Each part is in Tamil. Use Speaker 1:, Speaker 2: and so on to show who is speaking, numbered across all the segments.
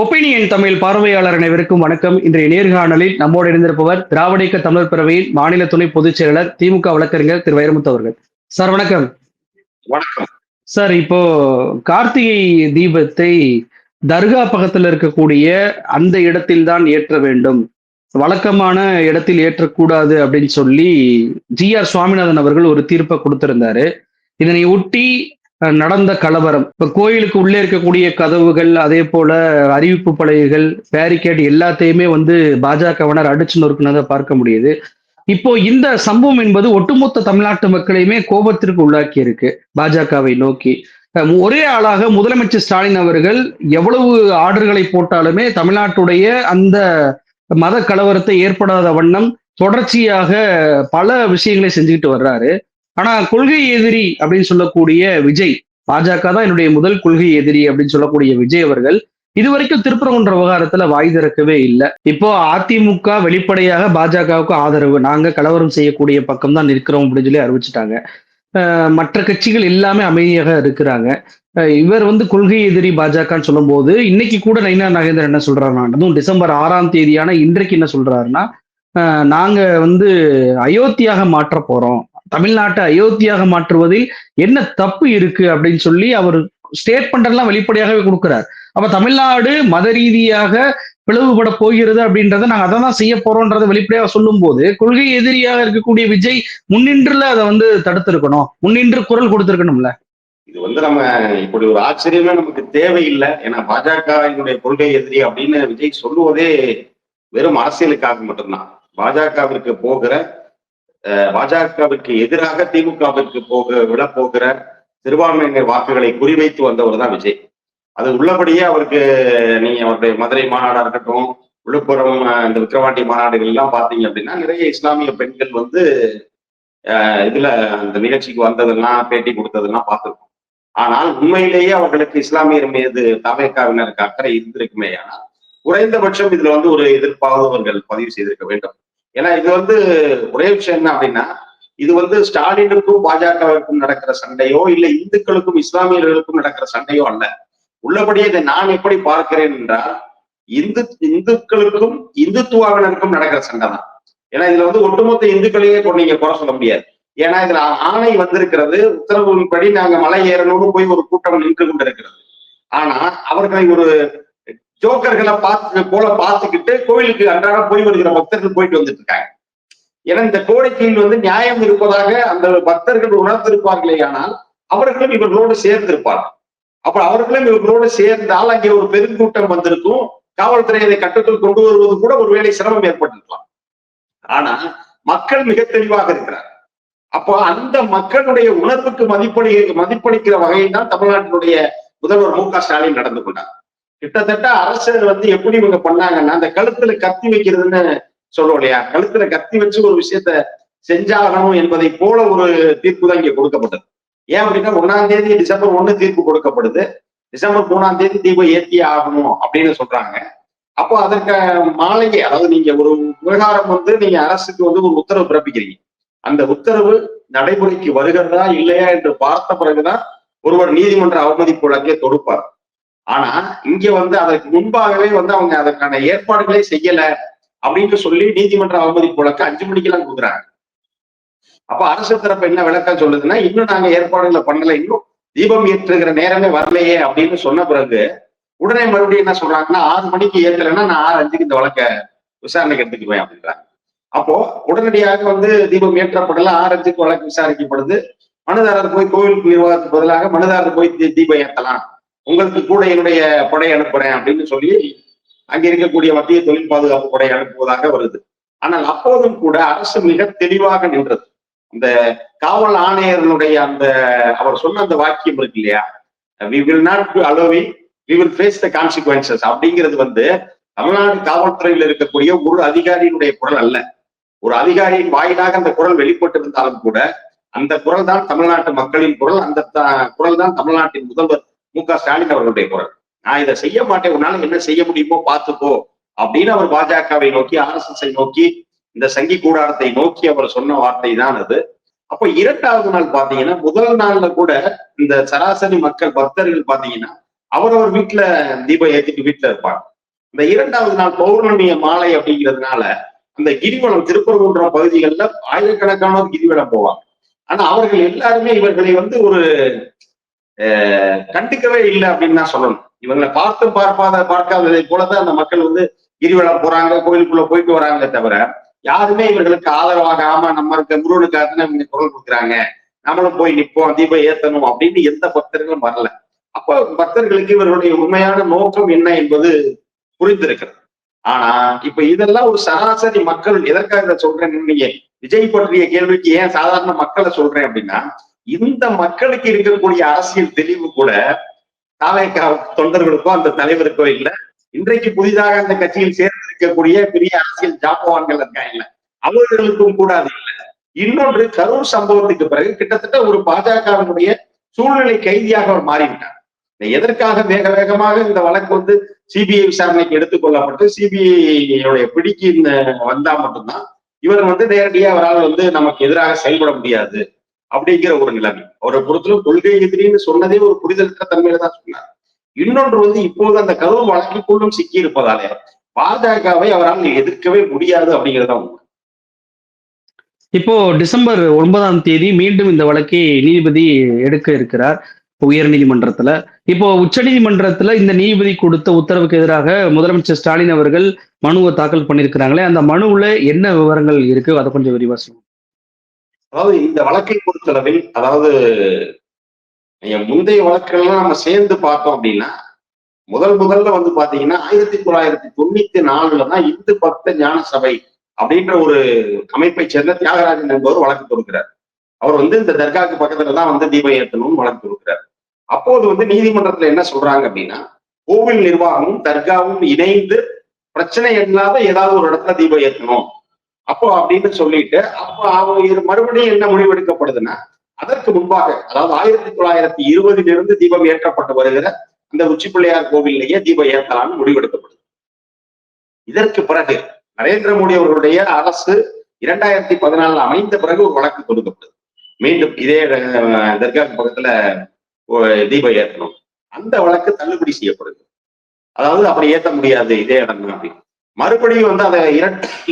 Speaker 1: ஒப்பீனியன் தமிழ் பார்வையாளர் அனைவருக்கும் வணக்கம். இன்றைய நேர்காணலில் நம்மோடு இருந்திருப்பவர் திராவிட இயக்க தமிழர் பேரவையின் மாநில துணை பொதுச் செயலாளர் திமுக வழக்கறிஞர் திரு வைரமுத்து அவர்கள். சார் வணக்கம்.
Speaker 2: வணக்கம்
Speaker 1: சார், இப்போ கார்த்திகை தீபத்தை தர்கா பக்கத்தில் இருக்கக்கூடிய அந்த இடத்தில் தான் ஏற்ற வேண்டும், வழக்கமான இடத்தில் ஏற்றக்கூடாது அப்படின்னு சொல்லி ஜி.ஆர். சுவாமிநாதன் அவர்கள் ஒரு தீர்ப்பை கொடுத்திருந்தாரு. இதனை ஒட்டி நடந்த கலவரம், இப்ப கோயிலுக்கு உள்ளே இருக்கக்கூடிய கதவுகள், அதே போல அறிவிப்பு பலகைகள், பேரிகேட் எல்லாத்தையுமே பாஜகவினர் அடிச்சு நொறுக்குனதை பார்க்க முடியுது. இப்போ இந்த சம்பவம் என்பது ஒட்டுமொத்த தமிழ்நாட்டு மக்களையுமே கோபத்திற்கு உள்ளாக்கி இருக்கு பாஜகவை நோக்கி. ஒரே ஆளாக முதலமைச்சர் ஸ்டாலின் அவர்கள் எவ்வளவு ஆர்டர்களை போட்டாலுமே தமிழ்நாட்டுடைய அந்த மத கலவரத்தை ஏற்படாத வண்ணம் தொடர்ச்சியாக பல விஷயங்களை செஞ்சுக்கிட்டு வர்றாரு. ஆனா கொள்கை எதிரி அப்படின்னு சொல்லக்கூடிய விஜய், பாஜக தான் என்னுடைய முதல் கொள்கை எதிரி அப்படின்னு சொல்லக்கூடிய விஜய் அவர்கள் இதுவரைக்கும் திருப்பரங்குன்ற விவகாரத்துல வாய் திறக்கவே இல்லை. இப்போ அதிமுக வெளிப்படையாக பாஜகவுக்கு ஆதரவு, நாங்க கலவரம் செய்யக்கூடிய பக்கம் தான் நிற்கிறோம் அப்படின்னு சொல்லி அறிவிச்சுட்டாங்க. மற்ற கட்சிகள் எல்லாமே அமைதியாக இருக்கிறாங்க. இவர் கொள்கை எதிரி பாஜகன்னு சொல்லும் போது இன்னைக்கு கூட நயினார் நாகேந்திரன் என்ன சொல்றாருன்னா, அதுவும் டிசம்பர் 6ஆம் தேதியான இன்றைக்கு என்ன சொல்றாருன்னா, நாங்க அயோத்தியாக மாற்ற போறோம், தமிழ்நாட்டை அயோத்தியாக மாற்றுவதில் என்ன தப்பு இருக்கு அப்படின்னு சொல்லி அவர் ஸ்டேட்மெண்ட் எல்லாம் வெளிப்படையாகவே கொடுக்கிறார். அப்ப தமிழ்நாடு மத ரீதியாக பிளவுபட போகிறது அப்படின்றத நாங்க அதை தான் செய்ய போறோம்ன்றத வெளிப்படையாக சொல்லும் போது கொள்கை எதிரியாக இருக்கக்கூடிய விஜய் முன்னின்றுல அதை தடுத்திருக்கணும், முன்னின்று குரல் கொடுத்திருக்கணும்ல.
Speaker 2: இது நம்ம இப்படி ஒரு ஆச்சரியமே நமக்கு தேவையில்லை. ஏன்னா பாஜகவினுடைய கொள்கை எதிரி அப்படின்னு விஜய் சொல்லுவதே வெறும் அரசியலுக்காக மட்டும்தான். பாஜகவிற்கு எதிராக திமுகவிற்கு விழப்போகிற சிறுபான்மையினர் வாக்குகளை குறிவைத்து வந்தவர் தான் விஜய். அது உள்ளபடியே அவருக்கு நீங்க அவருடைய மதுரை மாநாடா இருக்கட்டும், விழுப்புரம் இந்த விக்கிரவாண்டி மாநாடுகள் எல்லாம் பாத்தீங்க அப்படின்னா நிறைய இஸ்லாமிய பெண்கள் இதுல அந்த நிகழ்ச்சிக்கு வந்ததெல்லாம் பேட்டி கொடுத்ததெல்லாம் பார்த்திருக்கோம். ஆனால் உண்மையிலேயே அவர்களுக்கு இஸ்லாமியர் மீது தவேகாவினருக்கு அக்கறை இருந்திருக்குமே, ஆனால் குறைந்தபட்சம் இதுல ஒரு எதிர்ப்பாவது அவர்கள் பதிவு செய்திருக்க வேண்டும். ஏன்னா இது ஒரே விஷயம் என்ன அப்படின்னா, இது ஸ்டாலினுக்கும் பாஜகவிற்கும் நடக்கிற சண்டையோ இல்ல இந்துக்களுக்கும் இஸ்லாமியர்களுக்கும் நடக்கிற சண்டையோ அல்ல. உள்ளபடியே இதை நான் எப்படி பார்க்கிறேன் என்றால், இந்துக்களுக்கும் இந்துத்துவாவினருக்கும் நடக்கிற சண்டை தான். ஏன்னா இதுல ஒட்டுமொத்த இந்துக்களையே நீங்க குறை சொல்ல முடியாது. ஏன்னா இதுல ஆணை வந்திருக்கிறது, உத்தரவின்படி நாங்க மலை ஏறணும்னு போய் ஒரு கூட்டம் நின்று கொண்டிருக்கிறது. ஆனா அவர்களை ஒரு ஜோக்கர்களை பார்த்துக்கிட்டு கோயிலுக்கு அன்றாடம் போய் வருகிற பக்தர்கள் போயிட்டு வந்துட்டு இருக்காங்க. ஏன்னா இந்த கோரிக்கையில் நியாயம் இருப்பதாக அந்த பக்தர்கள் உணர்ந்திருப்பார்களே, ஆனால் அவர்களும் இவர்களோடு சேர்ந்திருப்பார்கள். அப்ப அவர்களும் இவர்களோடு சேர்ந்தால் அங்கே ஒரு பெருங்கூட்டம் வந்திருக்கும். காவல்துறை அதை கட்டுக்குள் கொண்டு வருவது கூட ஒருவேளை சிரமம் ஏற்பட்டிருக்கலாம். ஆனா மக்கள் மிக தெளிவாக இருக்கிறார். அப்போ அந்த மக்களுடைய உணர்வுக்கு மதிப்பளிக்கிற வகையில் தான் தமிழ்நாட்டினுடைய முதல்வர் மு.க. ஸ்டாலின் நடந்து கொண்டார். கிட்டத்தட்ட அரசு எப்படி இவங்க பண்ணாங்கன்னா, அந்த கழுத்துல கத்தி வைக்கிறதுன்னு சொல்லுவோம் இல்லையா, கழுத்துல கத்தி வச்சு ஒரு விஷயத்த செஞ்சாகணும் என்பதை போல ஒரு தீர்ப்பு தான் இங்க கொடுக்கப்பட்டது. ஏன் அப்படின்னா, 1ஆம் தேதி டிசம்பர் 1 தீர்ப்பு கொடுக்கப்படுது, டிசம்பர் 3ஆம் தேதி தீபம் ஏற்றியே ஆகணும் அப்படின்னு சொல்றாங்க. அப்போ அதற்கு மாலையே, அதாவது நீங்க ஒரு விவகாரம் நீங்க அரசுக்கு ஒரு உத்தரவு பிறப்பிக்கிறீங்க, அந்த உத்தரவு நடைமுறைக்கு வருகிறதா இல்லையா என்று பார்த்த பிறகுதான் ஒருவர் நீதிமன்ற அவமதிப்பு வழக்கே தொடுப்பார். ஆனா இங்க அதற்கு முன்பாகவே அவங்க அதற்கான ஏற்பாடுகளே செய்யல அப்படின்னு சொல்லி நீதிமன்ற அவமதிப்பு வழக்கு 5 மணிக்கெல்லாம் கொடுக்குறாங்க. அப்ப அரசு தரப்பு என்ன விளக்கம் சொல்லுதுன்னா, இன்னும் நாங்க ஏற்பாடுகளை பண்ணல, இன்னும் தீபம் ஏற்றுகிற நேரமே வரலையே அப்படின்னு சொன்ன பிறகு உடனே மறுபடியும் என்ன சொல்றாங்கன்னா, 6 மணிக்கு ஏற்றலைன்னா நான் 6:05 இந்த வழக்க விசாரணைக்கு எடுத்துக்குவேன் அப்படின்றாங்க. அப்போ உடனடியாக தீபம் ஏற்றப்படல, 6:05 வழக்கு விசாரிக்கப்படுது. மனுதாரர் போய் கோவில் நிர்வாகத்துக்கு பதிலாக மனுதாரர் போய் தீபம் ஏற்றலாம், உங்களுக்கு கூட என்னுடைய படை அனுப்புறேன் அப்படின்னு சொல்லி அங்க இருக்கக்கூடிய மத்திய தொழில் பாதுகாப்பு படை அனுப்புவதாக வருது. ஆனால் அப்போதும் கூட அரசு மிக தெளிவாக நின்றது. இந்த காவல் ஆணையர்களுடைய அவர் சொன்ன அந்த வாக்கியம் இருக்கு இல்லையா, we will not allow it, we will face the consequences அப்படிங்கிறது தமிழ்நாடு காவல்துறையில் இருக்கக்கூடிய ஒரு அதிகாரியினுடைய குரல் அல்ல. ஒரு அதிகாரியின் வாயிலாக அந்த குரல் வெளிப்பட்டிருந்தாலும் கூட அந்த குரல் தான் தமிழ்நாட்டு மக்களின் குரல், அந்த குரல் தான் தமிழ்நாட்டின் முதல்வர் மு.க. ஸ்டாலின் அவர்களுடைய குரல். நான் இதை செய்ய மாட்டேன், உன்னால என்ன செய்ய முடியுமோ பார்த்துக்கோ அப்படின்னு அவர் பாஜகவை நோக்கி, RSS நோக்கி, இந்த சங்கி கூடாரத்தை நோக்கி அவர் சொன்ன வார்த்தை தான் அது. அப்ப 2வது நாள் பாத்தீங்கன்னா, முதல் நாள்ல கூட இந்த சராசரி மக்கள் பக்தர்கள் பாத்தீங்கன்னா அவரவர் வீட்டுல தீபம் ஏத்திட்டு வீட்டுல இருப்பாங்க. இந்த 2வது நாள் பௌர்ணமிய மாலை அப்படிங்கிறதுனால அந்த கிரிவலம் திருப்பரங்குன்றம் பகுதிகளில் ஆயிரக்கணக்கானோர் கிரிவலம் போவாங்க. ஆனா அவர்கள் எல்லாருமே இவர்களை வந்து ஒரு கண்டுக்கவே இல்லை அப்படின்னு தான் சொல்லணும். இவங்களை பார்த்தும் பார்க்காததை போலதான் அந்த மக்கள் வந்து கிரிவலம் போறாங்க, கோயிலுக்குள்ள போயிட்டு வராங்க தவிர யாருமே இவர்களுக்கு ஆதரவாக ஆமா நம்ம இருக்க முருகனுக்காக இவங்க குரல் கொடுக்குறாங்க, நம்மளும் போய் நிற்போம் தீபம் ஏத்தணும் அப்படின்னு எந்த பக்தர்களும் வரல. அப்போ பக்தர்களுக்கு இவர்களுடைய உண்மையான நோக்கம் என்ன என்பது புரிந்திருக்கிறது. ஆனா இப்ப இதெல்லாம் ஒரு சராசரி மக்கள் எதற்காக இதை சொல்றேன்னு நீங்க விஜய் பற்றிய கேள்விக்கு ஏன் சாதாரண மக்களை சொல்றேன் அப்படின்னா, இந்த மக்களுக்கு இருக்கக்கூடிய அரசியல் தெளிவு கூட தாவேகா தொண்டர்களுக்கோ அந்த தலைவருக்கோ இல்லை. இன்றைக்கு புதிதாக அந்த கட்சியில் சேர்ந்திருக்கக்கூடிய பெரிய அரசியல் ஜாம்பவான்கள் இருக்காங்க, அவர்களுக்கும் கூட அது இல்லை. இன்னொன்று, கரூர் சம்பவத்துக்கு பிறகு கிட்டத்தட்ட ஒரு பாஜகவினுடைய சூழ்நிலை கைதியாக அவர் மாறிவிட்டார். எதற்காக வேக வேகமாக இந்த வழக்கு வந்து சிபிஐ விசாரணைக்கு எடுத்துக்கொள்ளப்பட்டு சிபிஐ பிடிக்கு வந்தா மட்டும்தான் இவர் வந்து நேரடியாக அவரால் வந்து நமக்கு எதிராக செயல்பட முடியாது அப்படிங்கிற ஒரு நிலைமை. அவரை பொறுத்தலும் கொள்கை எதிரின்னு சொன்னதே ஒரு புரிதலற்ற தன்மையில தான் சொன்னார். இன்னொன்று வந்து இப்போது அந்த கரூர் வழக்குக்குள்ளும் சிக்கி இருப்பதாலே பாஜகவை அவரால் எதிர்க்கவே முடியாது அப்படிங்கிறதா உண்மை.
Speaker 1: இப்போ டிசம்பர் 9ஆம் தேதி மீண்டும் இந்த வழக்கை நீதிபதி எடுக்க இருக்கிறார் உயர் நீதிமன்றத்துல. இப்போ உச்ச நீதிமன்றத்துல இந்த நீதிபதி கொடுத்த உத்தரவுக்கு எதிராக முதலமைச்சர் ஸ்டாலின் அவர்கள் மனுவை தாக்கல் பண்ணியிருக்கிறாங்களே, அந்த மனுவுல என்ன விவரங்கள் இருக்கு, அதை கொஞ்சம் விரிவா சொல்லுங்க.
Speaker 2: அதாவது இந்த வழக்கை பொறுத்தளவில், அதாவது முந்தைய வழக்குகள்லாம் நம்ம சேர்ந்து பார்த்தோம் அப்படின்னா, முதல்ல வந்து பாத்தீங்கன்னா 1994 தான் இந்து பக்த ஞான சபை அப்படின்ற ஒரு அமைப்பை சேர்ந்த தியாகராஜன் என்பவர் வழக்கு தொடுக்கிறார். அவர் வந்து இந்த தர்காக்கு பக்கத்துல தான் வந்து தீபம் ஏற்றணும்னு வழக்கு தொடுக்கிறார். அப்போது வந்து நீதிமன்றத்துல என்ன சொல்றாங்க அப்படின்னா, கோவில் நிர்வாகமும் தர்காவும் இணைந்து பிரச்சனை இல்லாத ஏதாவது ஒரு இடத்துல தீபம் ஏற்றணும் அப்போ அப்படின்னு சொல்லிட்டு, அப்போ அவங்க மறுபடியும் என்ன முடிவெடுக்கப்படுதுன்னா, அதற்கு முன்பாக அதாவது 1920 தீபம் ஏற்றப்பட்டு வருகிற அந்த உச்சி பிள்ளையார் கோவிலேயே தீபம் ஏற்றலாம்னு முடிவெடுக்கப்படுது. இதற்கு பிறகு நரேந்திர மோடி அவர்களுடைய அரசு 2014 அமைந்த பிறகு ஒரு வழக்கு தொடுக்கப்படுது. மீண்டும் இதே தர்காக்கு பக்கத்துல தீபம் ஏற்றணும். அந்த வழக்கு தள்ளுபடி செய்யப்படுது. அதாவது அப்படி ஏற்ற முடியாது இதே இடம் தான் அப்படின்னு. மறுபடியும் வந்து அதை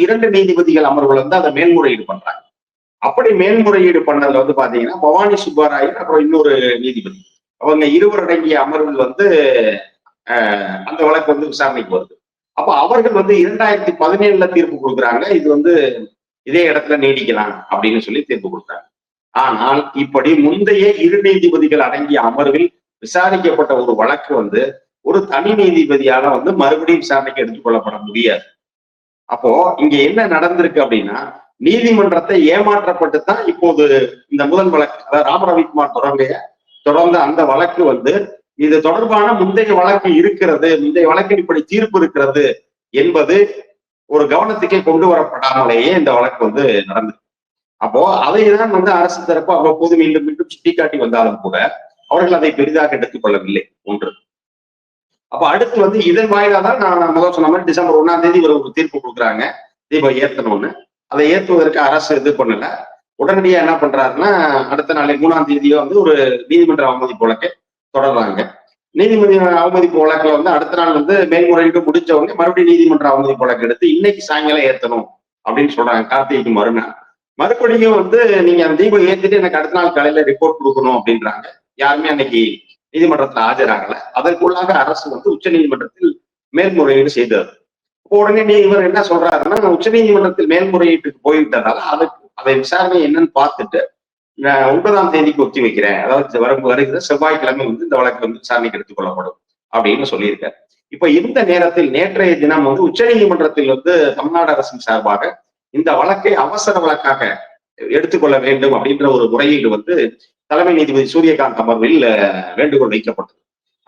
Speaker 2: 2 நீதிபதிகள் அமர்வுகள் வந்து அதை மேல்முறையீடு பண்றாங்க. அப்படி மேல்முறையீடு பண்ணதுல வந்து பாத்தீங்கன்னா பவானி சுப்பாராயன் அப்புறம் இன்னொரு நீதிபதி, அவங்க இருவர் அடங்கிய அமர்வில் வந்து அந்த வழக்கு வந்து விசாரணைக்கு வருது. அப்ப அவர்கள் வந்து 2017 தீர்ப்பு கொடுக்குறாங்க, இது வந்து இதே இடத்துல நீடிக்கலாம் அப்படின்னு சொல்லி தீர்ப்பு கொடுக்குறாங்க. ஆனால் இப்படி முந்தைய 2 நீதிபதிகள் அடங்கிய அமர்வில் விசாரிக்கப்பட்ட ஒரு வழக்கு வந்து ஒரு தனி நீதிபதியால வந்து மறுபடியும் விசாரணைக்கு எடுத்துக்கொள்ளப்பட முடியாது. அப்போ இங்க என்ன நடந்திருக்கு அப்படின்னா, நீதிமன்றத்தை ஏமாற்றப்பட்டு தான் இப்போது இந்த முதல் வழக்கு, அதாவது ராம ரவிக்குமார் தொடர்ந்த அந்த வழக்கு வந்து இது தொடர்பான முந்தைய வழக்கு இருக்கிறது, முந்தைய வழக்கில் இப்படி தீர்ப்பு இருக்கிறது என்பது ஒரு கவனத்துக்கே கொண்டு வரப்படாமலேயே இந்த வழக்கு வந்து நடந்தது. அப்போ அதைதான் வந்து அரசு தரப்பு அவ்வப்போது மீண்டும் மீண்டும் சுட்டிக்காட்டி வந்தாலும் கூட அவர்கள் அதை பெரிதாக எடுத்துக் கொள்ளவில்லை. ஒன்று. அப்ப அடுத்து வந்து இதன் வாயிலா தான் நான் முதல் சொன்ன மாதிரி டிசம்பர் 1ஆம் தேதி ஒரு தீர்ப்பு கொடுக்குறாங்க, தீபம் ஏத்தணும்னு. அதை ஏற்றுவதற்கு அரசு இது பண்ணல. உடனடியா என்ன பண்றாருன்னா, அடுத்த நாளை 3ஆம் தேதியோ வந்து ஒரு நீதிமன்ற அவமதிப்பு வழக்கை தொடர்றாங்க. நீதிமன்ற அவமதிப்பு வழக்குல வந்து அடுத்த நாள் வந்து மேல்முறையீடு முடிச்ச உடனே மறுபடியும் நீதிமன்ற அவமதிப்பு வழக்கு எடுத்து இன்னைக்கு சாயங்காலம் ஏத்தணும் அப்படின்னு சொல்றாங்க. கார்த்திகைக்கு மறுநாள் மறுபடியும் வந்து நீங்க அந்த தீபம் ஏத்திட்டு எனக்கு அடுத்த நாள் காலையில ரிப்போர்ட் கொடுக்கணும் அப்படின்றாங்க. யாருமே அன்னைக்கு நீதிமன்றத்துல ஆஜராகல. அதற்குள்ளாக அரசு வந்து உச்ச நீதிமன்றத்தில் மேல்முறையீடு செய்தது. உடனே இவர் என்ன சொல்றாருன்னா, உச்ச நீதிமன்றத்தில் மேல்முறையீட்டுக்கு போய்விட்டதால அதை விசாரணை என்னன்னு பார்த்துட்டு 9ஆம் தேதிக்கு ஒத்தி வைக்கிறேன், அதாவது வருகிற செவ்வாய்க்கிழமை வந்து இந்த வழக்கு வந்து விசாரணைக்கு எடுத்துக் கொள்ளப்படும் அப்படின்னு சொல்லியிருக்காரு. இப்ப இந்த நேரத்தில் நேற்றைய தினம் வந்து உச்ச நீதிமன்றத்தில் வந்து தமிழ்நாடு அரசின் சார்பாக இந்த வழக்கை அவசர வழக்காக எடுத்துக்கொள்ள வேண்டும் அப்படின்ற ஒரு முறையீடு வந்து தலைமை நீதிபதி சூரியகாந்த் அமர்வில் வேண்டுகோள் வைக்கப்பட்டது.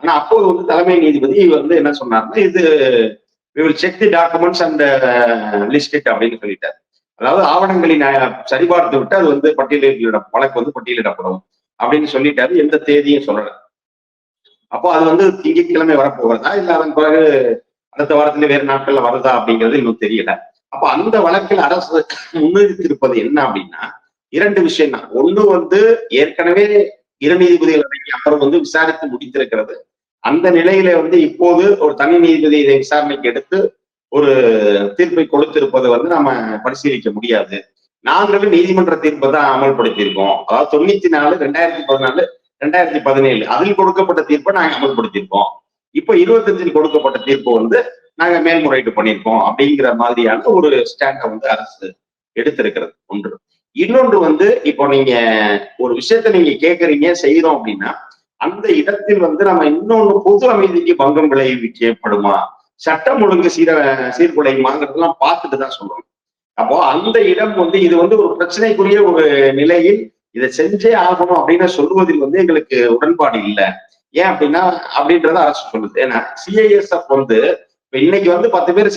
Speaker 2: ஆனா அப்போது வந்து தலைமை நீதிபதி வந்து என்ன சொன்னார்னா, இது we will check the documents and list it அப்படின்னு சொல்லிட்டார். அதாவது ஆவணங்களை சரிபார்த்து விட்டு அது வந்து வழக்கு வந்து பட்டியலிடப்படும் அப்படின்னு சொல்லிட்டாரு. எந்த தேதியும் சொல்லல. அப்போ அது வந்து திங்கட்கிழமை வரப்போகிறதா இல்ல அதன் பிறகு அடுத்த வாரத்துல வேறு நாட்கள்ல வருதா அப்படிங்கிறது இன்னும் தெரியல. அப்ப அந்த வழக்கில் அரசு முன்னிறுத்திருப்பது என்ன அப்படின்னா 2 விஷயம் தான். ஒண்ணு வந்து ஏற்கனவே 2 நீதிபதிகள் அடங்கிய அமர்வு வந்து விசாரித்து முடித்திருக்கிறது. அந்த நிலையில வந்து இப்போது ஒரு தனி நீதிபதி இதை விசாரணைக்கு எடுத்து ஒரு தீர்ப்பை கொடுத்திருப்பதை வந்து நம்ம பரிசீலிக்க முடியாது. நாங்களும் நீதிமன்ற தீர்ப்பை தான் அமல்படுத்தியிருக்கோம். அதாவது 94, 2014, 2017 அதில் கொடுக்கப்பட்ட தீர்ப்பை நாங்க அமல்படுத்தியிருக்கோம். இப்ப 25 கொடுக்கப்பட்ட தீர்ப்பு வந்து நாங்க மேல்முறையீடு பண்ணியிருக்கோம் அப்படிங்கிற மாதிரியான ஒரு ஸ்டாண்டை வந்து அரசு எடுத்திருக்கிறது ஒன்று. இன்னொன்று வந்து இப்போ நீங்க ஒரு விஷயத்த நீங்க கேட்கறீங்க செய்யறோம் அப்படின்னா அந்த இடத்தில் வந்து நம்ம இன்னொன்னு பொது அமைதிக்கு பங்கம் விளைவிக்கப்படுமா, சட்டம் ஒழுங்கு சீர்குலையுமாங்கிறதெல்லாம் பார்த்துட்டு தான் சொல்லணும். அப்போ அந்த இடம் வந்து இது வந்து ஒரு பிரச்சனைக்குரிய ஒரு நிலையில் இதை செஞ்சே ஆகணும் அப்படின்னு சொல்லுவதில் வந்து எங்களுக்கு உடன்பாடு இல்லை. ஏன் அப்படின்னா அப்படின்றத அரசு சொல்லுது. ஏன்னா சிஐஎஸ்எஃப் வந்து இப்ப இன்னைக்கு வந்து 10 பேர்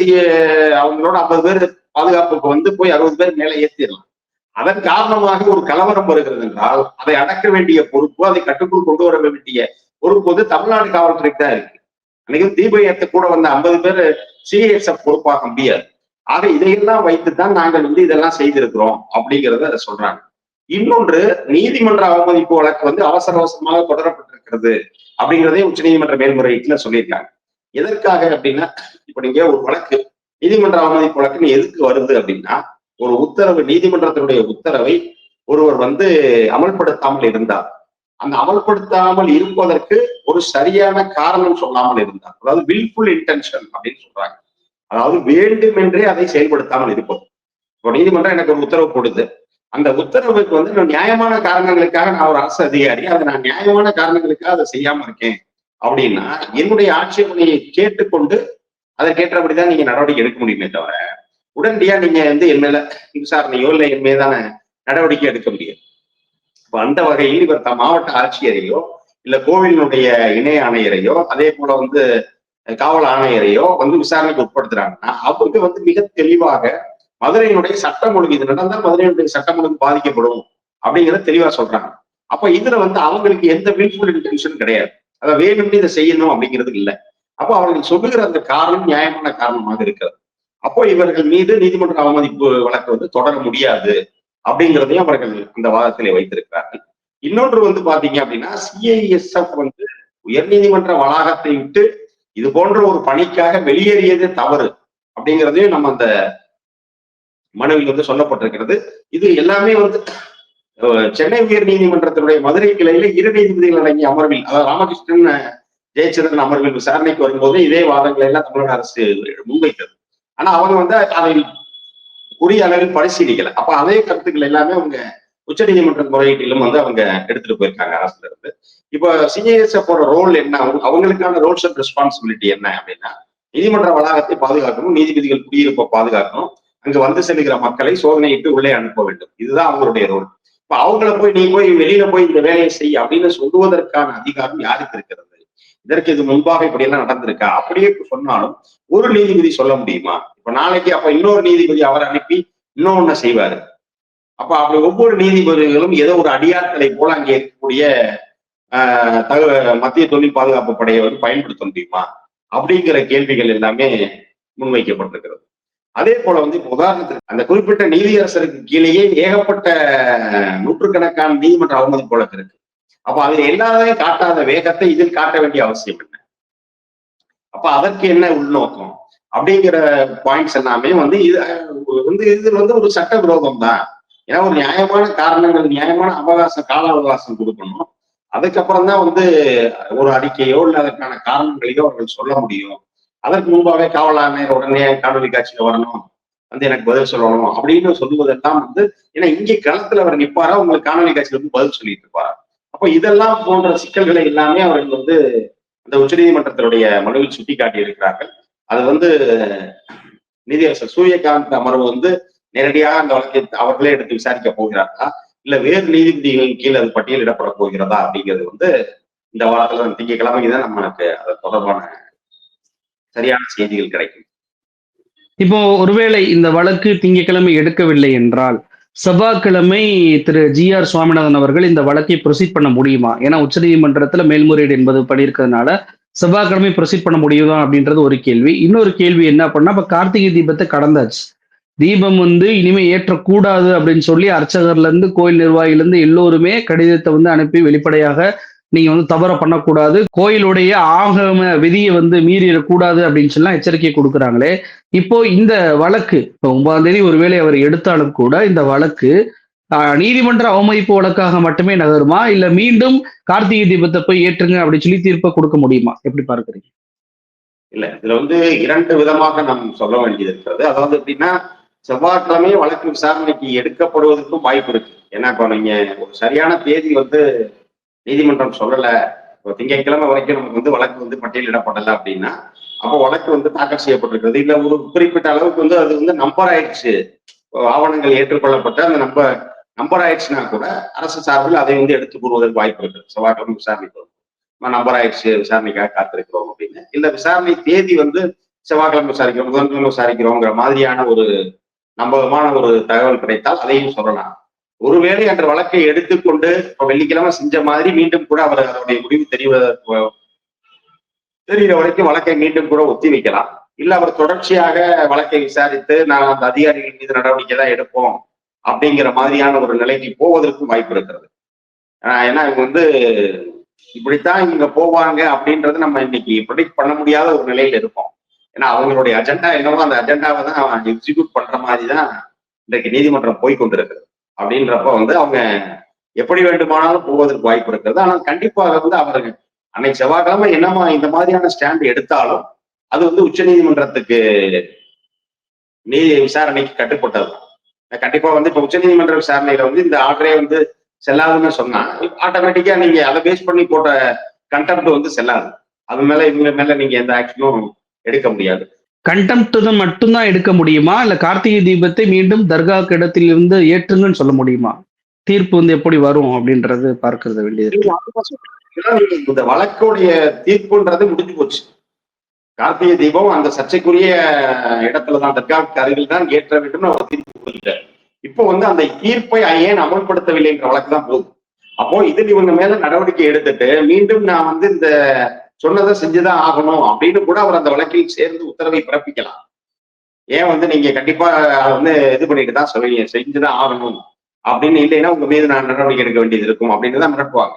Speaker 2: அவங்களோட 50 பேர் பாதுகாப்புக்கு வந்து போய் 60 பேர் மேல ஏத்திடலாம். அதன் காரணமாக ஒரு கலவரம் வருகிறது என்றால் அதை அடக்க வேண்டிய பொறுப்பு, அதை கட்டுக்குள் கொண்டு வர வேண்டிய பொறுப்பு வந்து தமிழ்நாடு காவல்துறைக்கு தான் இருக்கு. அன்னைக்கு தீப ஏத்த கூட வந்த 50 பேர் சிஐஎஸ்எஃப் பொறுப்பாக முடியாது. ஆக இதையெல்லாம் வைத்துத்தான் நாங்கள் வந்து இதெல்லாம் செய்திருக்கிறோம் அப்படிங்கிறத சொல்றாங்க. இன்னொன்று, நீதிமன்ற அவமதிப்பு வழக்கு வந்து அவசர அவசரமாக தொடரப்பட்டிருக்கிறது அப்படிங்கிறதே உச்ச நீதிமன்ற மேல்முறையீட்டுல சொல்லியிருக்காங்க. எதற்காக அப்படின்னா, இப்ப நீங்க ஒரு வழக்கு நீதிமன்ற அவமதிப்பு வழக்குன்னு எதுக்கு வருது அப்படின்னா, ஒரு உத்தரவு, நீதிமன்றத்தினுடைய உத்தரவை ஒருவர் வந்து அமல்படுத்தாமல் இருந்தார். அந்த அமல்படுத்தாமல் இருப்பதற்கு ஒரு சரியான காரணம் சொல்லாமல் இருந்தார். அதாவது வில்ஃபுல் இன்டென்ஷன் அப்படின்னு சொல்றாங்க. அதாவது வேண்டுமென்றே அதை செயல்படுத்தாமல் இருப்பது. இப்போ நீதிமன்றம் எனக்கு ஒரு உத்தரவு கொடுத்து அந்த உத்தரவுக்கு வந்து நான் நியாயமான காரணங்களுக்காக நான் ஒரு அரசு அதிகாரி, அதை நான் நியாயமான காரணங்களுக்காக அதை செய்யாம இருக்கேன் அப்படின்னா என்னுடைய ஆட்சேபனையை கேட்டுக்கொண்டு அதற்கேற்றபடிதான் நீங்க நடவடிக்கை எடுக்க முடியுமே தவிர உடனடியா நீங்க வந்து என் மேல விசாரணையோ இல்லை என் மீதான நடவடிக்கை எடுக்க முடியாது. இப்ப அந்த வகையில் இவர் மாவட்ட ஆட்சியரையோ இல்ல கோவிலினுடைய இணை ஆணையரையோ அதே போல வந்து காவல் ஆணையரையோ வந்து விசாரணைக்கு உட்படுத்துறாங்கன்னா அவருக்கு வந்து மிக தெளிவாக மதுரையினுடைய சட்டம் ஒழுங்கு இது நடந்தால் மதுரையினுடைய சட்டம் ஒழுங்கு பாதிக்கப்படும் அப்படிங்கிறத தெளிவா சொல்றாங்க. அப்ப இதுல வந்து அவங்களுக்கு எந்த வில்ஃபுல் இன்டென்ஷன் கிடையாது. அதை வேணும்னு இதை செய்யணும் அப்படிங்கிறது இல்லை. அப்போ அவர்கள் சொல்லுகிற அந்த காரணம் நியாயமான காரணமாக இருக்கிறது. அப்போ இவர்கள் மீது நீதிமன்ற அவமதிப்பு வழக்கு வந்து தொடர முடியாது அப்படிங்கிறதையும் அவர்கள் அந்த வாதத்திலே வைத்திருக்கிறார்கள். இன்னொன்று வந்து பாத்தீங்க அப்படின்னா சிஐஎஸ்எஃப் வந்து உயர்நீதிமன்ற வளாகத்தை விட்டு இது போன்ற ஒரு பணிக்காக வெளியேறியது தவறு அப்படிங்கிறதையும் நம்ம அந்த மனுவில் வந்து சொல்லப்பட்டிருக்கிறது. இது எல்லாமே வந்து சென்னை உயர் நீதிமன்றத்தினுடைய மதுரை கிளையில 2 நீதிபதிகள் அடங்கிய அமர்வில், அதாவது ராமகிருஷ்ணன் ஜெயச்சந்திரன் அமர்வில் விசாரணைக்கு வரும்போது இதே வாதங்களை எல்லாம் தமிழக அரசு முன்வைத்தது. ஆனா அவங்க வந்து அதை உரிய அளவில் பரிசீலிக்கல. அப்ப அதே கருத்துக்கள் எல்லாமே அவங்க உச்ச நீதிமன்ற முறையீட்டிலும் வந்து அவங்க எடுத்துட்டு போயிருக்காங்க அரசுல இருந்து. இப்போ சிஐஎஸ்எஃப் ரோல் என்ன, அவங்களுக்கான ரோல்ஸ் அண்ட் ரெஸ்பான்சிபிலிட்டி என்ன அப்படின்னா, நீதிமன்ற வளாகத்தை பாதுகாக்கணும், நீதிபதிகள் குடியிருப்பை பாதுகாக்கணும், அங்கு வந்து செல்லுகிற மக்களை சோதனையிட்டு உள்ளே அனுப்ப வேண்டும். இதுதான் அவங்களுடைய ரோல். இப்ப அவங்கள போய் நீ போய் வெளியில போய் இந்த வேலையை செய் அப்படின்னு சொல்லுவதற்கான அதிகாரம் யாருக்கு இருக்கிறது? இதற்கு இது முன்பாக இப்படி எல்லாம் நடந்திருக்கா? அப்படியே சொன்னாலும் ஒரு நீதிபதி சொல்ல முடியுமா? இப்ப நாளைக்கு அப்ப இன்னொரு நீதிபதி அவர் அனுப்பி இன்னொன்னு செய்வாரு. அப்ப அப்படி ஒவ்வொரு நீதிபதிகளும் ஏதோ ஒரு அடியாட்களை போல அங்கே இருக்கக்கூடிய மத்திய தொழில் பாதுகாப்பு படையை வந்து பயன்படுத்த முடியுமா அப்படிங்கிற கேள்விகள் எல்லாமே முன்வைக்கப்பட்டிருக்கிறது. அதே போல வந்து உதாரணத்துக்கு அந்த குறிப்பிட்ட நீதியரசருக்கு கீழேயே ஏகப்பட்ட நூற்றுக்கணக்கான நீதிமன்ற அவமதிப்பு வழக்கு இருக்கு. அப்ப அதுல எல்லாரையும் காட்டாத வேகத்தை இதில் காட்ட வேண்டிய அவசியம் என்ன? அப்ப அதற்கு என்ன உள்நோக்கம் அப்படிங்கிற பாயிண்ட்ஸ் எல்லாமே வந்து இது வந்து ஒரு சட்ட விரோதம் தான். ஏன்னா ஒரு நியாயமான காரணங்கள், நியாயமான கால அவகாசம் கொடுக்கணும். அதுக்கப்புறம் தான் வந்து ஒரு அறிக்கையோ இல்லை அதற்கான காரணங்களையோ அவர்கள் சொல்ல முடியும். அதற்கு முன்பாகவே காவல் ஆணையர் உடனே காணொலி காட்சியில வரணும், வந்து எனக்கு பதில் சொல்லணும் அப்படின்னு சொல்லுவதெல்லாம் வந்து, ஏன்னா இங்கே களத்துல அவர் நிற்பாரா உங்களுக்கு காணொலி காட்சியில வந்து பதில் சொல்லிட்டு இருப்பாரா? அப்ப இதெல்லாம் போன்ற சிக்கல்களை எல்லாமே அவர்கள் வந்து அந்த உச்ச நீதிமன்றத்தினுடைய மனுவில் சுட்டி காட்டி இருக்கிறார்கள். அது வந்து நீதியரசர் சூரியகாந்த் அமர்வு வந்து நேரடியாக அந்த வழக்கை அவர்களே எடுத்து விசாரிக்க போகிறார்களா, இல்ல வேறு நீதிபதிகளின் கீழ் அது பட்டியலிடப்பட போகிறதா அப்படிங்கிறது வந்து இந்த வாரத்துல திங்கட்கிழமை தான் நமக்கு அது தொடர்பான சரியான செய்திகள் கிடைக்கும்.
Speaker 1: இப்போ ஒருவேளை இந்த வழக்கு திங்கட்கிழமை எடுக்கவில்லை என்றால் செவ்வாய்க்கிழமை திரு GR சுவாமிநாதன் அவர்கள் இந்த வழக்கை ப்ரொசீட் பண்ண முடியுமா? ஏன்னா உச்சநீதிமன்றத்துல மேல்முறையீடு என்பது பண்ணியிருக்கிறதுனால செவ்வாய்க்கிழமை ப்ரொசீட் பண்ண முடியுமா அப்படின்றது ஒரு கேள்வி. இன்னொரு கேள்வி என்ன பண்ணா, இப்ப கார்த்திகை தீபத்தை கடந்தாச்சு, தீபம் வந்து இனிமே ஏற்றக்கூடாது அப்படின்னு சொல்லி அர்ச்சகர்ல இருந்து கோயில் நிர்வாகில இருந்து எல்லோருமே கடிதத்தை வந்து அனுப்பி வெளிப்படையாக நீங்க வந்து தவற பண்ணக்கூடாது, கோயிலுடைய ஆகம விதியை வந்து மீறிடக்கூடாது அப்படின்னு சொல்லி எச்சரிக்கை கொடுக்குறாங்களே. இப்போ இந்த வழக்கு இப்போ 9ஆம் தேதி ஒருவேளை அவர் எடுத்தாலும் கூட இந்த வழக்கு நீதிமன்ற அவமதிப்பு வழக்காக மட்டுமே நகருமா? இல்ல மீண்டும் கார்த்திகை தீபத்தை போய் ஏற்றுங்க அப்படின்னு சொல்லி தீர்ப்பை கொடுக்க முடியுமா? எப்படி பார்க்குறீங்க?
Speaker 2: இல்ல இதுல வந்து 2 விதமாக நாம் சொல்ல வேண்டியது இருக்கிறது. அதாவது எப்படின்னா, செவ்வாய்க்கிழமை வழக்கு விசாரணைக்கு எடுக்கப்படுவதற்கும் வாய்ப்பு இருக்கு. ஏன்னா இப்ப நீங்க ஒரு சரியான தேதி வந்து நீதிமன்றம் சொல்லல. இப்போ திங்கட்கிழமை வரைக்கும் நமக்கு வந்து வழக்கு வந்து பட்டியலிடப்படல அப்படின்னா, அப்போ வழக்கு வந்து தாக்கல் செய்யப்பட்டிருக்கிறது. இல்ல ஒரு குறிப்பிட்ட அளவுக்கு வந்து அது வந்து நம்பர் ஆயிடுச்சு. ஆவணங்கள் ஏற்றுக்கொள்ளப்பட்ட அந்த நம்பர் ஆயிடுச்சுன்னா கூட அரசு சார்பில் அதை வந்து எடுத்துக் கூறுவதற்கு வாய்ப்பு இருக்கு. செவ்வாய்க்கிழமை விசாரணைக்கு நம்பர் ஆயிடுச்சு, விசாரணைக்காக காத்திருக்கிறோம் அப்படின்னு. இல்ல விசாரணை தேதி வந்து செவ்வாய்க்கிழமை விசாரிக்கிறோம், புதன்கிழமை விசாரிக்கிறோங்கிற மாதிரியான ஒரு நம்பகமான ஒரு தகவல் கிடைத்தால் அதையும் சொல்லலாம். ஒருவேளை அன்று வழக்கை எடுத்துக்கொண்டு இப்ப வெள்ளிக்கிழமை செஞ்ச மாதிரி மீண்டும் கூட அவர் அதனுடைய முடிவு தெரிகிற வரைக்கும் வழக்கை மீண்டும் கூட ஒத்தி வைக்கலாம். இல்ல அவர் தொடர்ச்சியாக வழக்கை விசாரித்து நான் அந்த அதிகாரிகள் மீது நடவடிக்கை தான் எடுப்போம் அப்படிங்கிற மாதிரியான ஒரு நிலைக்கு போவதற்கும் வாய்ப்பு இருக்கிறது. ஏன்னா இவங்க வந்து இப்படித்தான் இவங்க போவாங்க அப்படின்றது நம்ம இன்னைக்கு ப்ரெடிக்ட் பண்ண முடியாத ஒரு நிலையில இருக்கோம். ஏன்னா அவங்களுடைய அஜெண்டா என்னவோ அந்த அஜெண்டாவை தான் எக்ஸிக்யூட் பண்ற மாதிரி தான் இன்றைக்கு நீதிமன்றம் போய் கொண்டிருக்கிறது. அப்படின்றப்ப வந்து அவங்க எப்படி வேண்டுமானாலும் போவதற்கு வாய்ப்பு இருக்கிறது. ஆனால் கண்டிப்பாக வந்து அவர்கள் அன்னைக்கு செவ்வாய்க்கிழமை என்னமா இந்த மாதிரியான ஸ்டாண்ட் எடுத்தாலும் அது வந்து உச்ச நீதிமன்றத்துக்கு நீதி விசாரணைக்கு கட்டுப்பட்டது. கண்டிப்பா வந்து இப்ப உச்ச நீதிமன்ற விசாரணையில வந்து இந்த ஆர்டரே வந்து செல்லாதுன்னு சொன்னா ஆட்டோமேட்டிக்கா நீங்க அதை பேஸ் பண்ணி போட்ட கண்டெம்ட் வந்து செல்லாது. அது மேல இவங்க மேல நீங்க எந்த ஆக்ஷனும் எடுக்க முடியாது.
Speaker 1: கண்டெம்ட் மட்டும்தான் எடுக்க முடியுமா? இல்ல கார்த்திகை தீபத்தை மீண்டும் தர்கா இடத்திலிருந்து ஏற்றுங்கன்னு சொல்ல முடியுமா? தீர்ப்பு வந்து எப்படி வரும் அப்படின்றது பார்க்கிறது வேண்டியது இருக்கு.
Speaker 2: இந்த வழக்குடைய தீர்ப்புன்றது முடிஞ்சு போச்சு. கார்த்திகை தீபம் அந்த சர்ச்சைக்குரிய இடத்துலதான் தர்காவுக்கு அருகில் தான் ஏற்ற வேண்டும் அவர் தீர்ப்பு கொடுத்தார். இப்போ வந்து அந்த தீர்ப்பை ஏன் அமல்படுத்தவில்லை என்ற வழக்கு தான் போகுது. அப்போ இதில் இவங்க மேல நடவடிக்கை எடுத்துட்டு மீண்டும் நான் வந்து இந்த சொன்னதை செஞ்சுதான் ஆகணும் அப்படின்னு கூட அவர் அந்த வழக்கில் சேர்ந்து உத்தரவை பிறப்பிக்கலாம். ஏன் வந்து நீங்க கண்டிப்பா வந்து இது பண்ணிட்டு தான் சொல்லுவீங்க, செஞ்சுதான் ஆகணும் அப்படின்னு இல்லைன்னா உங்க மீது நான் நடவடிக்கை எடுக்க வேண்டியது இருக்கும் அப்படின்னு தான் மிரட்டுவாங்க.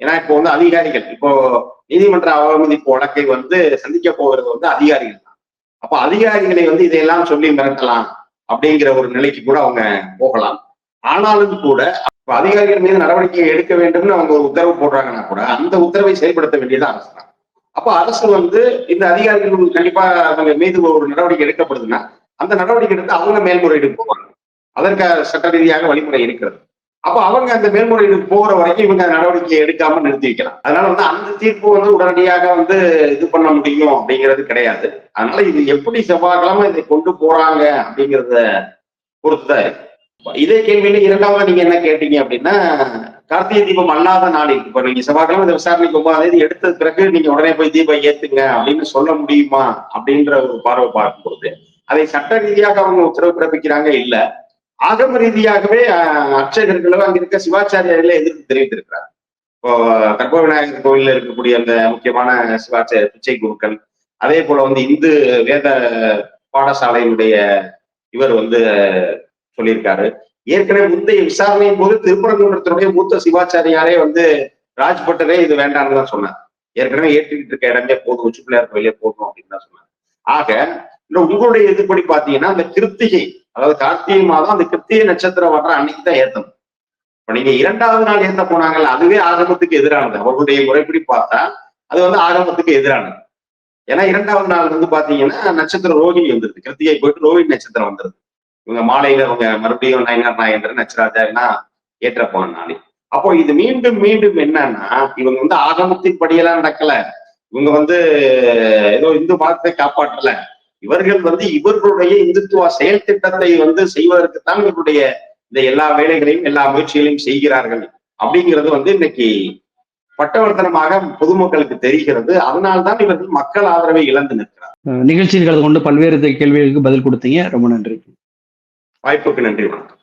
Speaker 2: ஏன்னா இப்போ வந்து அதிகாரிகள் இப்போ நீதிமன்ற அவமதிப்பு வழக்கை வந்து சந்திக்க போகிறது வந்து அதிகாரிகள் தான். அப்ப அதிகாரிகளை வந்து இதையெல்லாம் சொல்லி மிரட்டலாம் அப்படிங்கிற ஒரு நிலைக்கு கூட அவங்க போகலாம். ஆனாலும் கூட அதிகாரிகள் மீது நடவடிக்கை எடுக்க வேண்டும்னு அவங்க ஒரு உத்தரவு போடுறாங்கன்னா கூட அந்த உத்தரவை செயல்படுத்த வேண்டியது அரசு தான். அப்ப அரசு வந்து இந்த அதிகாரிகள் கண்டிப்பா அவங்க மீது ஒரு நடவடிக்கை எடுக்கப்படுதுன்னா அந்த நடவடிக்கை எடுத்து அவங்க மேல்முறையீடு போவாங்க. அதற்கு சட்ட ரீதியாக வழிமுறை இருக்கிறது. அப்ப அவங்க அந்த மேல்முறையீடு போற வரைக்கும் இவங்க நடவடிக்கை எடுக்காம நிறுத்தி வைக்கலாம். அதனால வந்து அந்த தீர்ப்பு வந்து உடனடியாக வந்து இது பண்ண முடியும் அப்படிங்கிறது கிடையாது. அதனால இது எப்படி செவ்வாய்க்கிழமை இதை கொண்டு போறாங்க அப்படிங்கிறத பொறுத்துதான் இருக்கு. இதே கேள்வியில இரண்டாவது நீங்க என்ன கேட்டீங்க அப்படின்னா கார்த்திகை தீபம் அல்லாத நாளில் இப்ப நீங்க செவ்வாய்க்கிழமை இந்த விசாரணைக்கு 9ஆம் தேதி எடுத்த பிறகு நீங்க உடனே போய் தீபம் ஏத்துங்க அப்படின்னு சொல்ல முடியுமா அப்படின்ற ஒரு பார்வை பார்க்கும்போது அதை சட்ட ரீதியாக அவங்க உத்தரவு பிறப்பிக்கிறாங்க இல்ல ஆகம ரீதியாகவே அர்ச்சகர்களும் அங்க இருக்க சிவாச்சாரியர்களே எதிர்ப்பு தெரிவித்திருக்கிறார். இப்போ கற்பக விநாயகர் கோயில்ல இருக்கக்கூடிய அந்த முக்கியமான சிவாச்சாரிய பிச்சை குருக்கள், அதே போல வந்து இந்து வேத பாடசாலையினுடைய இவர் வந்து சொல்லியிருக்காரு. ஏற்கனவே முந்தைய விசாரணையின் போது திருப்பரங்குன்றத்தினுடைய மூத்த சிவாச்சாரியாரே வந்து ராஜ்பட்டரே இது வேண்டாம்னு தான் சொன்னார். ஏற்கனவே ஏற்றிக்கிட்டு இருக்க இடமே போதும், உச்சி பிள்ளையார் கோயிலே போதும் அப்படின்னு தான் சொன்னார். ஆக இந்த உங்களுடைய இதுபடி பாத்தீங்கன்னா அந்த கிருத்திகை, அதாவது கார்த்திகை மாதம் அந்த கிருத்திகை நட்சத்திரம் வர்ற அன்னைக்கு தான் ஏத்தணும். இப்ப நீங்க 2வது நாள் ஏத்த போனாங்கல்ல அதுவே ஆகமத்துக்கு எதிரானது. அவர்களுடைய முறைப்படி பார்த்தா அது வந்து ஆகமத்துக்கு எதிரானது. ஏன்னா 2வது நாள் வந்து பாத்தீங்கன்னா நட்சத்திரம் ரோகிணி வந்துருது, கிருத்திகை போயிட்டு ரோகிணி நட்சத்திரம் வந்துருது. இவங்க மாலையில அவங்க மறுபடியும் நயினார் நாகேந்திரன் நச்சராஜா ஏற்ற போன நாளை. அப்போ இது மீண்டும் மீண்டும் என்னன்னா இவங்க வந்து ஆகமத்தின் படியெல்லாம் நடக்கல, இவங்க வந்து ஏதோ இந்து மதத்தை காப்பாற்றல, இவர்கள் வந்து இவர்களுடைய இந்துத்துவ செயல் திட்டத்தை வந்து செய்வதற்குத்தான் இவர்களுடைய இந்த எல்லா வேலைகளையும் எல்லா முயற்சிகளையும் செய்கிறார்கள் அப்படிங்கிறது வந்து இன்னைக்கு பட்டவர்த்தனமாக பொதுமக்களுக்கு தெரிகிறது. அதனால்தான் இவர்கள் மக்கள் ஆதரவை இழந்து நிற்கிறார்.
Speaker 1: நிகழ்ச்சியில் கலந்து கொண்டு பல்வேறு கேள்விகளுக்கு பதில் கொடுத்தீங்க. ரொம்ப நன்றி.
Speaker 2: வாய்ப்புக்கு நன்றி, வணக்கம்.